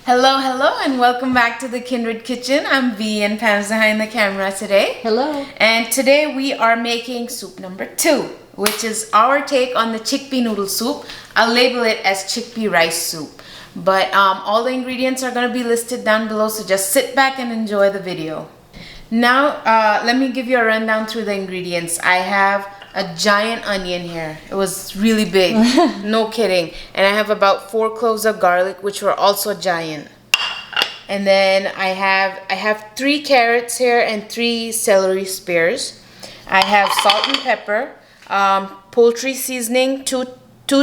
Hello, hello, and welcome back to the Kindred Kitchen. I'm V and Pam's behind the camera today. Hello. And today we are making soup number 2, which is our take on the chickpea noodle soup. I'll label it as chickpea rice soup. But all the ingredients are going to be listed down below, so just sit back and enjoy the video. Now, let me give you a rundown through the ingredients. I have a giant onion here. It was really big, no kidding. And I have about 4 cloves of garlic, which were also giant. And then I have 3 carrots here and 3 celery spears. I have salt and pepper, poultry seasoning, 2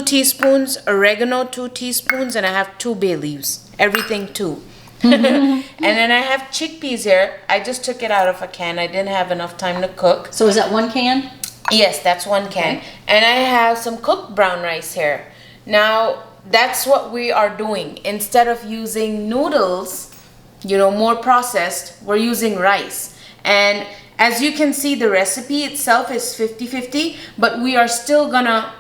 teaspoons, oregano 2 teaspoons, and I have 2 bay leaves. Everything 2. And then I have chickpeas here. I just took it out of a can. I didn't have enough time to cook. So is that 1 can? Yes, that's 1 can. Okay. And I have some cooked brown rice here. Now, that's what we are doing. Instead of using noodles, you know, more processed, we're using rice. And as you can see, the recipe itself is 50-50, but we are still gonna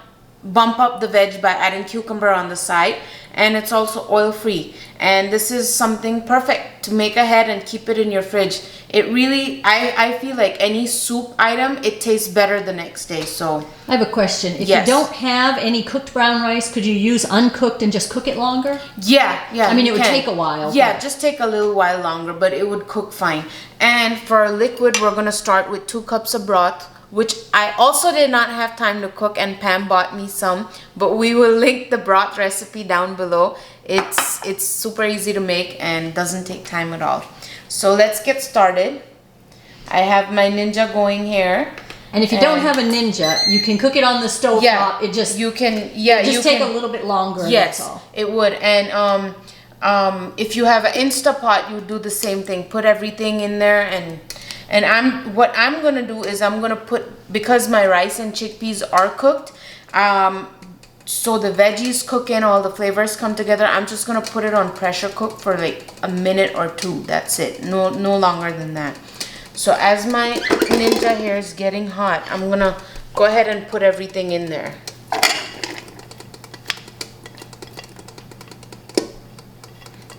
bump up the veg by adding cucumber on the side, and it's also oil-free. And this is something perfect to make ahead and keep it in your fridge. It really, I feel like any soup item, it tastes better the next day. So I have a question. If you don't have any cooked brown rice, could you use uncooked and just cook it longer? Yeah. I mean, it would take a while. Yeah, just take a little while longer, but it would cook fine. And for liquid, we're gonna start with 2 cups of broth, which I also did not have time to cook, and Pam bought me some, but we will link the broth recipe down below. It's super easy to make and doesn't take time at all. So let's get started. I have my Ninja going here. And if you don't have a Ninja, you can cook it on the stove top. It just take a little bit longer. Yes, that's all. It would. And if you have an Instapot, you do the same thing. Put everything in there, and what I'm gonna do is I'm gonna put, because my rice and chickpeas are cooked, so the veggies cook in, all the flavors come together. I'm just gonna put it on pressure cook for like a minute or 2. That's it. No longer than that. So as my Ninja here is getting hot, I'm gonna go ahead and put everything in there.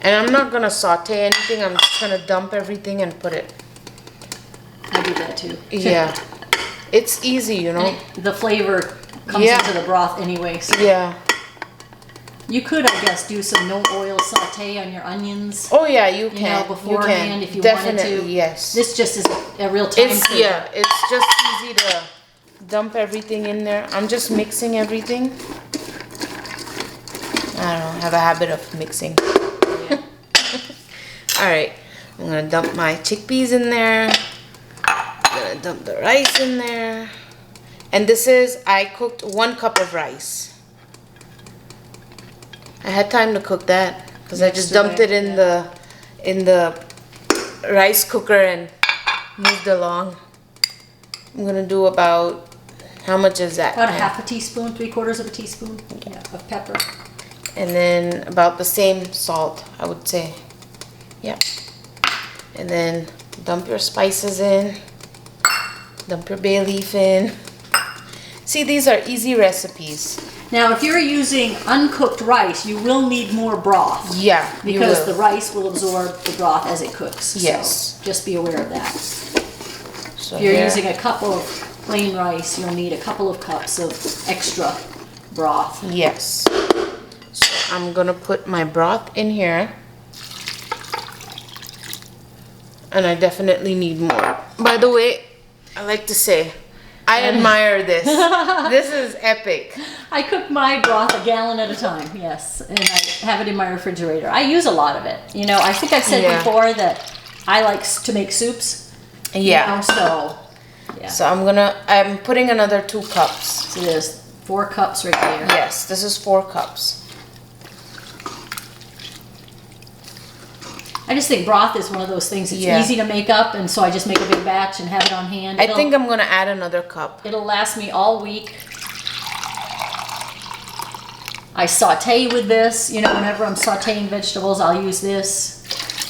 And I'm not gonna saute anything. I'm just gonna dump everything and put it. I do that too. Yeah. It's easy, you know. The flavor comes into the broth anyway. So. Yeah. You could, I guess, do some no oil saute on your onions. Oh yeah, you can. You know, beforehand if you Definitely, wanted to. Yes. This just is a real time saver. Yeah, it's just easy to dump everything in there. I'm just mixing everything. I don't know, have a habit of mixing. Yeah. Alright, I'm gonna dump my chickpeas in there. I'm gonna dump the rice in there. And this is, I cooked 1 cup of rice. I had time to cook that because I just dumped it in the rice cooker and moved along. I'm gonna do about, how much is that? About a half a teaspoon, 3/4 of a teaspoon of pepper. And then about the same salt, I would say. Yep. And then dump your spices in. Dump your bay leaf in. See, these are easy recipes. Now, if you're using uncooked rice, you will need more broth. Yeah, because the rice will absorb the broth as it cooks. Yes. So just be aware of that. So if you're using a cup of plain rice, you'll need a couple of cups of extra broth. Yes. So I'm gonna put my broth in here. And I definitely need more. By the way, I like to say, I admire this. This is epic. I cook my broth a gallon at a time, yes. And I have it in my refrigerator. I use a lot of it. You know, I think I've said before that I like to make soups. Yeah. You know, so, yeah. So I'm putting another 2 cups. So there's 4 cups right there. Yes, this is 4 cups. I just think broth is one of those things that's easy to make up, and so I just make a big batch and have it on hand. I think I'm going to add another cup. It'll last me all week. I saute with this. You know, whenever I'm sauteing vegetables, I'll use this.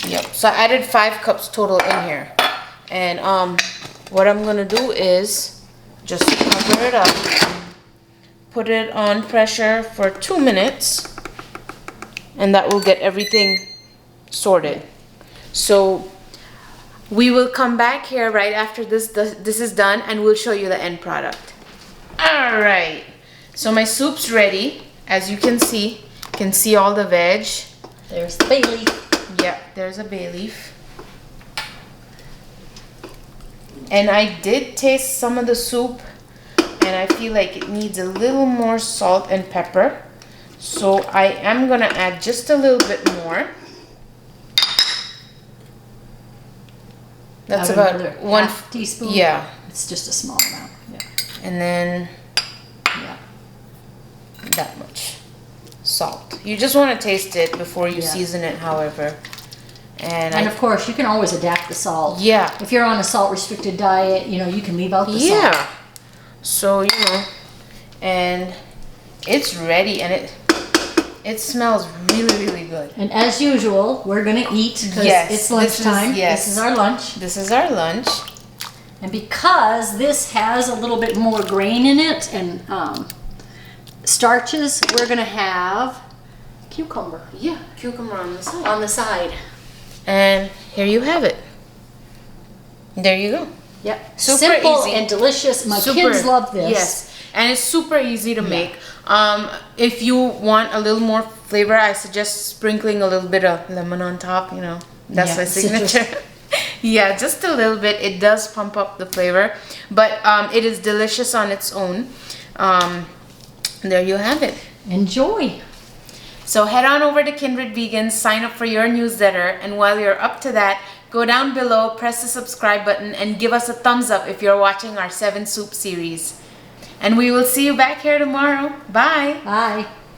Yep. So I added 5 cups total in here. And what I'm going to do is just cover it up. Put it on pressure for 2 minutes. And that will get everything sorted. So we will come back here right after this is done, and we'll show you the end product. All right, so my soup's ready. As you can see all the veg. There's the bay leaf. Yep, there's a bay leaf. And I did taste some of the soup, and I feel like it needs a little more salt and pepper. So I am gonna add just a little bit more. That's about one teaspoon. Yeah. It's just a small amount. Yeah. And then Yeah. that much salt. You just want to taste it before you season it, however. And of course, you can always adapt the salt. Yeah. If you're on a salt-restricted diet, you know, you can leave out the salt. Yeah. So, you know, and it's ready, and it smells really, really good. And as usual, we're going to eat because it's lunchtime. This is our lunch. This is our lunch. And because this has a little bit more grain in it and starches, we're going to have cucumber. Yeah, cucumber on the side. On the side. And here you have it. There you go. Yep. Super simple easy. And delicious. My kids love this. Yes, and it's super easy to make. If you want a little more flavor, I suggest sprinkling a little bit of lemon on top. You know, that's my signature. Yeah, just a little bit. It does pump up the flavor, but it is delicious on its own. There you have it. Enjoy. So head on over to Kindred Vegan, sign up for your newsletter, and while you're up to that, go down below, press the subscribe button, and give us a thumbs up if you're watching our 7 soup series. And we will see you back here tomorrow. Bye. Bye.